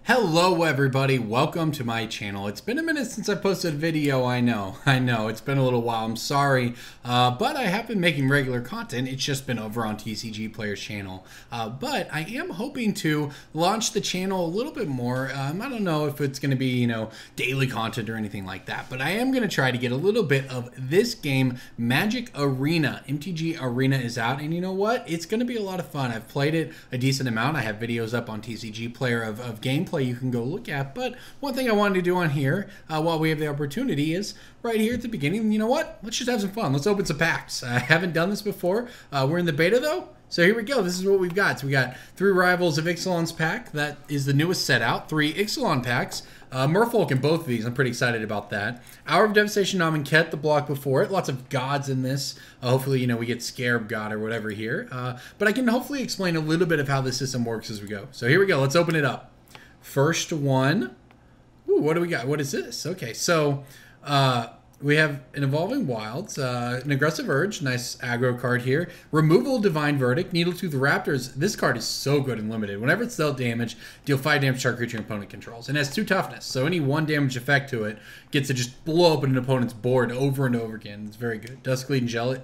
Hello everybody, welcome to my channel. It's been a minute since I posted a video, I know, it's been a little while, I'm sorry, but I have been making regular content. It's just been over on TCG Player's channel, but I am hoping to launch the channel a little bit more. I don't know if it's going to be, daily content or anything like that, but I am going to try to get a little bit of this game, Magic Arena. MTG Arena is out, and you know what? It's going to be a lot of fun. I've played it a decent amount. I have videos up on TCG Player of gameplay you can go look at, but one thing I wanted to do on here while we have the opportunity is right here at the beginning, you know what, let's just have some fun. Let's open some packs. I haven't done this before. We're in the beta though, so here we go. This is what we've got. So we got 3 Rivals of Ixalan's pack. That is the newest set out. 3 Ixalan packs. Merfolk in both of these. I'm pretty excited about that. Hour of Devastation, Amonkhet, the block before it. Lots of gods in this. Hopefully, we get Scarab God or whatever here. But I can hopefully explain a little bit of how the system works as we go. So here we go. Let's open it up. First one. Ooh, what do we got? What is this? Okay, so we have an Evolving Wilds, an Aggressive Urge, nice aggro card here. Removal, Divine Verdict, Needletooth Raptors. This card is so good and limited. Whenever it's dealt damage, deal 5 damage to our creature your opponent controls. And has 2 toughness, so any 1 damage effect to it gets to just blow up an opponent's board over and over again. It's very good. Dusklead and Gelit.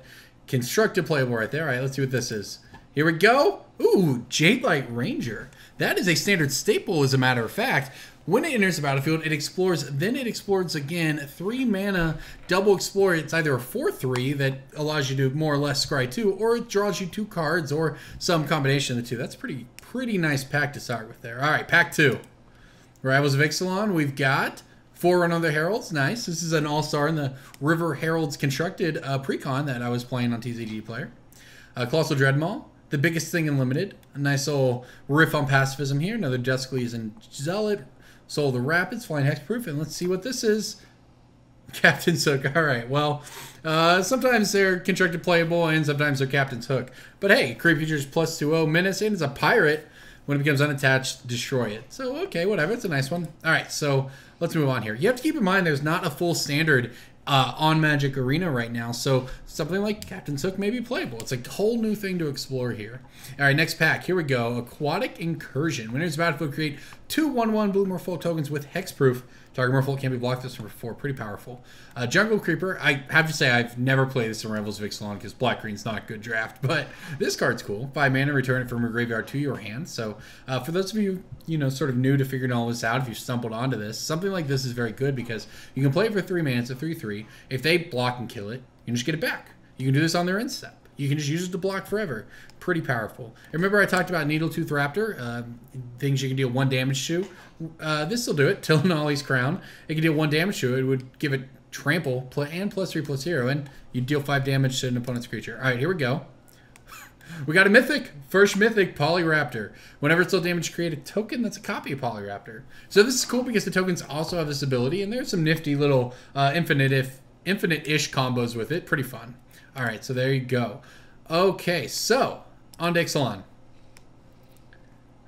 Constructed playable right there. All right, let's see what this is. Here we go. Ooh, Jadelight Ranger. That is a standard staple, as a matter of fact. When it enters the battlefield, it explores, then it explores again. 3 mana, double explore. It's either a 4/3 that allows you to more or less scry 2, or it draws you 2 cards, or some combination of the 2. That's pretty nice pack to start with there. All right, pack 2. Rivals of Ixalan, we've got Forerunner of the Heralds. Nice. This is an all-star in the River Heralds constructed precon that I was playing on TCG Player. Colossal Dreadmaw. The biggest thing in limited. A nice little riff on pacifism here. Another Dusklead and Zealot. Soul of the Rapids, Flying Hexproof, and let's see what this is. Captain's Hook. All right, well, sometimes they're constructed playable and sometimes they're Captain's Hook. But hey, create features +2/0 menace, and it's a pirate. When it becomes unattached, destroy it. So, okay, whatever. It's a nice one. All right, so let's move on here. You have to keep in mind there's not a full standard on Magic Arena right now, so something like Captain's Hook may be playable. It's a whole new thing to explore here. All right, next pack. Here we go. Aquatic Incursion. When it's battlefield, create 2 1/1 blue Merfolk tokens with hexproof. Target Merfolk can't be blocked. This number 4. Pretty powerful. Jungle Creeper. I have to say I've never played this in Rivals of Ixalan because Black-Green's not a good draft, but this card's cool. 5 mana, return it from your graveyard to your hand. So for those of you, sort of new to figuring all this out, if you stumbled onto this, something like this is very good because you can play it for 3 mana. It's a 3/3. If they block and kill it, you can just get it back. You can do this on their end step. You can just use it to block forever. Pretty powerful. Remember I talked about Needletooth Raptor, things you can deal 1 damage to. This will do it. Tilnali's Crown. It can deal 1 damage to it. It would give it trample and +3/+0, and you deal 5 damage to an opponent's creature. All right, here we go. We got a Mythic. First Mythic, Polyraptor. Whenever it's dealt damage, create a token that's a copy of Polyraptor. So this is cool because the tokens also have this ability, and there's some nifty little infinite-ish combos with it. Pretty fun. All right, so there you go. Okay, so on to Ixalan.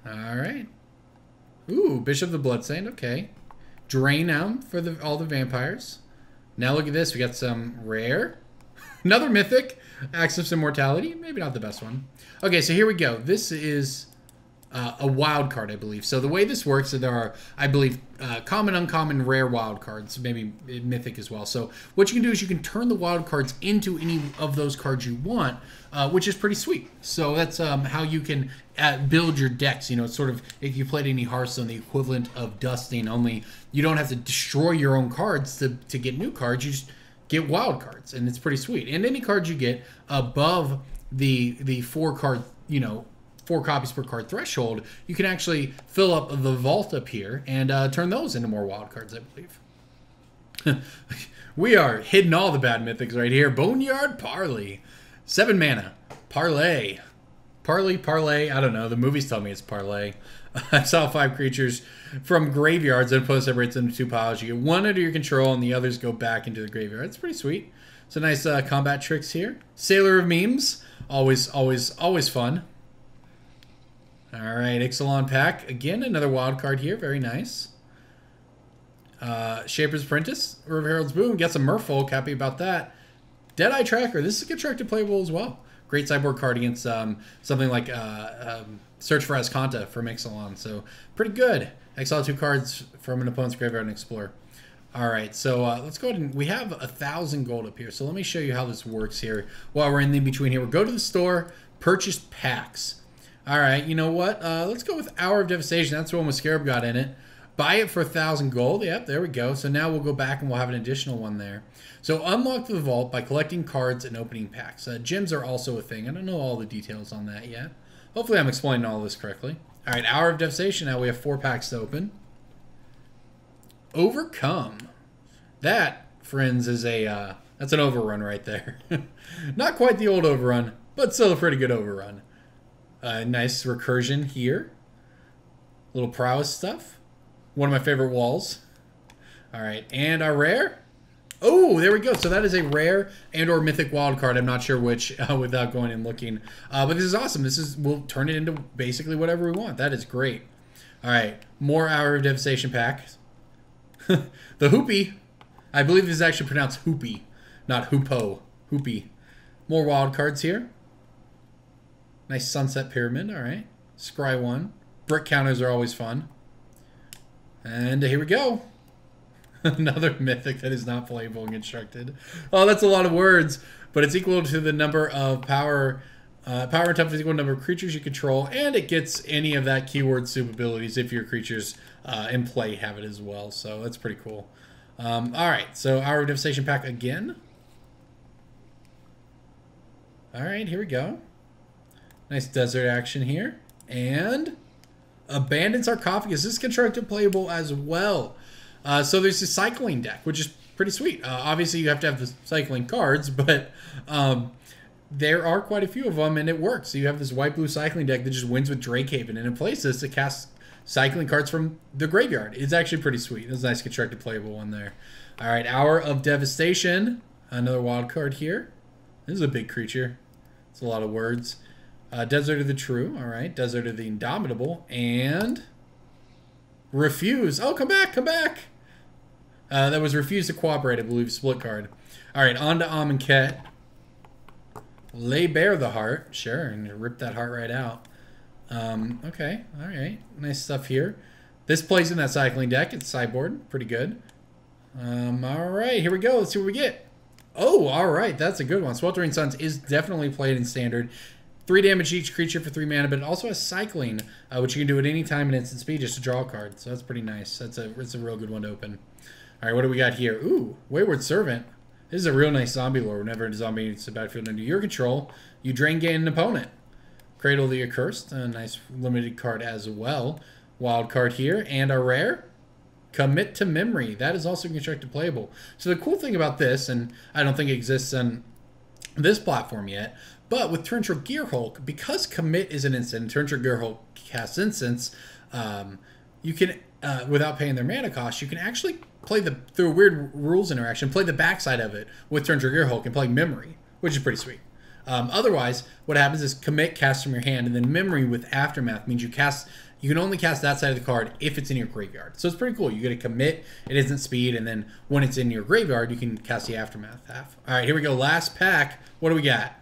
All right. Ooh, Bishop of the Bloodstained. Okay. Drain them for all the vampires. Now look at this. We got some rare. Another Mythic. Axe of Immortality. Maybe not the best one. Okay, so here we go. This is a wild card, I believe. So the way this works is there are, I believe, common, uncommon, rare wild cards, maybe mythic as well. So what you can do is you can turn the wild cards into any of those cards you want, which is pretty sweet. So that's how you can build your decks. It's sort of, if you played any Hearthstone, the equivalent of dusting, only you don't have to destroy your own cards to get new cards. You just get wild cards, and it's pretty sweet. And any cards you get above the 4 card, 4 copies per card threshold, you can actually fill up the vault up here and turn those into more wild cards, I believe. We are hitting all the bad mythics right here. Boneyard Parley. 7 mana. Parlay. Parlay. I don't know. The movies tell me it's parlay. I saw 5 creatures from graveyards and opponent separates them into 2 piles. You get 1 under your control and the others go back into the graveyard. It's pretty sweet. So nice combat tricks here. Sailor of Memes. Always fun. All right, Ixalan pack. Again, another wild card here. Very nice. Shaper's Apprentice. River Herald's Boom. Gets a Merfolk. Happy about that. Deadeye Tracker. This is constructed playable as well. Great sideboard card against something like search for Ascanta for Mixalon. So pretty good. Exile 2 cards from an opponent's graveyard and explore. All right, so let's go ahead and we have 1,000 gold up here. So let me show you how this works here while we're in the between here. We'll go to the store, purchase packs. All right, you know what? Let's go with Hour of Devastation. That's the one with Scarab God in it. Buy it for 1,000 gold. Yep, there we go. So now we'll go back and we'll have an additional one there. So unlock the vault by collecting cards and opening packs. Gems are also a thing. I don't know all the details on that yet. Hopefully I'm explaining all this correctly. All right, Hour of Devastation. Now we have 4 packs to open. Overcome. That, friends, is a that's an overrun right there. Not quite the old overrun, but still a pretty good overrun. Nice recursion here. Little prowess stuff. One of my favorite walls. All right, and our rare. Oh, there we go. So that is a rare and or mythic wild card. I'm not sure which without going and looking. But this is awesome. We'll turn it into basically whatever we want. That is great. All right, more Hour of Devastation packs. The Hoopy. I believe this is actually pronounced Hoopy, not Hoopo. Hoopy. More wild cards here. Nice Sunset Pyramid. All right. Scry 1. Brick counters are always fun. And here we go. Another mythic that is not playable and constructed. Oh, that's a lot of words, but it's equal to the number of power. Power and toughness is equal to the number of creatures you control, and it gets any of that keyword soup abilities if your creatures in play have it as well. So that's pretty cool. All right, so Hour of Devastation pack again. All right, here we go. Nice desert action here. And Abandoned Sarcophagus. This is constructed playable as well. So there's a cycling deck, which is pretty sweet. Obviously, you have to have the cycling cards, but there are quite a few of them, and it works. So you have this white-blue cycling deck that just wins with Drakehaven, and it plays this to cast cycling cards from the graveyard. It's actually pretty sweet. It's a nice constructed playable one there. All right, Hour of Devastation. Another wild card here. This is a big creature. It's a lot of words. Desert of the True. All right, Desert of the Indomitable. And Refuse. Oh, come back, come back. That was Refuse to Cooperate, I believe, split card. All right, on to Amonkhet. Lay bare the heart. Sure, and rip that heart right out. Okay, all right. Nice stuff here. This plays in that cycling deck. It's sideboard. Pretty good. All right, here we go. Let's see what we get. Oh, all right. That's a good one. Sweltering Suns is definitely played in standard. 3 damage each creature for 3 mana, but it also has cycling, which you can do at any time in instant speed just to draw a card. So that's pretty nice. It's a real good one to open. All right, what do we got here? Ooh, Wayward Servant. This is a real nice zombie lore. Whenever a zombie needs a battlefield under your control, you drain gain an opponent. Cradle the Accursed, a nice limited card as well. Wild card here, and a rare. Commit to Memory. That is also constructed playable. So the cool thing about this, and I don't think it exists on this platform yet, but with Torrential Gearhulk, because Commit is an instant, and Torrential Gearhulk casts instants, you can, without paying their mana cost, you can actually play through a weird rules interaction, play the backside of it with Torrential Gearhulk and play Memory, which is pretty sweet. Otherwise, what happens is Commit casts from your hand, and then Memory with Aftermath means you can only cast that side of the card if it's in your graveyard. So it's pretty cool. You get a Commit, it isn't speed, and then when it's in your graveyard, you can cast the Aftermath half. All right, here we go. Last pack. What do we got?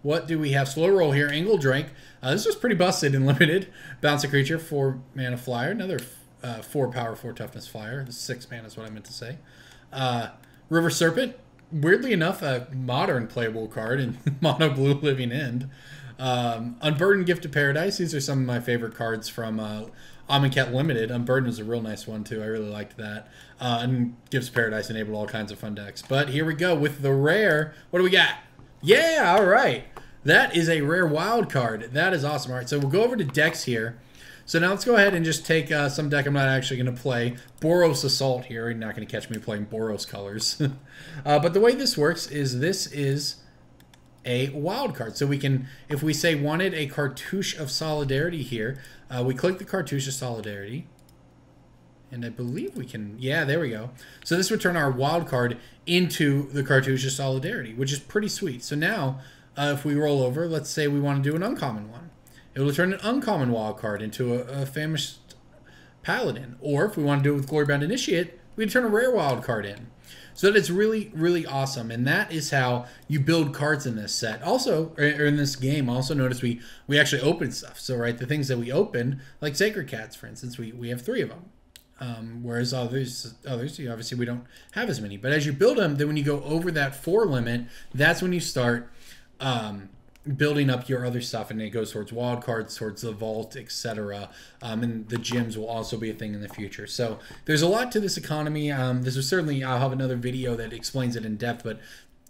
What do we have? Slow roll here. Angle Drink. This was pretty busted and limited. Bounce a creature, 4 mana flyer. Another 4 power, 4 toughness flyer. The 6 mana is what I meant to say. River Serpent. Weirdly enough, a modern playable card in Mono Blue Living End. Unburdened Gift of Paradise. These are some of my favorite cards from Amonkhet Limited. Unburdened is a real nice one, too. I really liked that. And Gifts of Paradise enabled all kinds of fun decks. But here we go with the rare. What do we got? Yeah, all right. That is a rare wild card. That is awesome. All right, so we'll go over to decks here. So now let's go ahead and just take some deck I'm not actually going to play. Boros Assault here. You're not going to catch me playing Boros colors. But the way this works is this is a wild card. So we can, if we say wanted a Cartouche of Solidarity here, we click the Cartouche of Solidarity. And I believe we can, yeah, there we go. So this would turn our wild card into the Cartouche of Solidarity, which is pretty sweet. So now, if we roll over, let's say we want to do an uncommon one. It will turn an uncommon wild card into a Famished Paladin. Or if we want to do it with Glorybound Initiate, we can turn a rare wild card in. So that it's really, really awesome. And that is how you build cards in this set. Also, or in this game, also notice we actually open stuff. So, right, the things that we open, like Sacred Cats, for instance, we have 3 of them. Whereas others, obviously we don't have as many. But as you build them, then when you go over that 4 limit, that's when you start building up your other stuff, and it goes towards wild cards, towards the vault, etc. And the gyms will also be a thing in the future. So there's a lot to this economy. This was certainly, I'll have another video that explains it in depth, but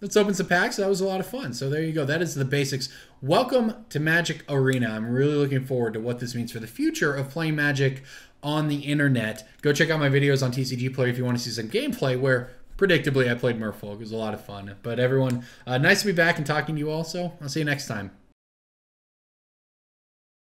let's open some packs. That was a lot of fun. So there you go. That is the basics. Welcome to Magic Arena. I'm really looking forward to what this means for the future of playing Magic on the internet. Go check out my videos on TCG Player if you want to see some gameplay where predictably I played Merfolk. It was a lot of fun. But everyone, nice to be back and talking to you all. So I'll see you next time.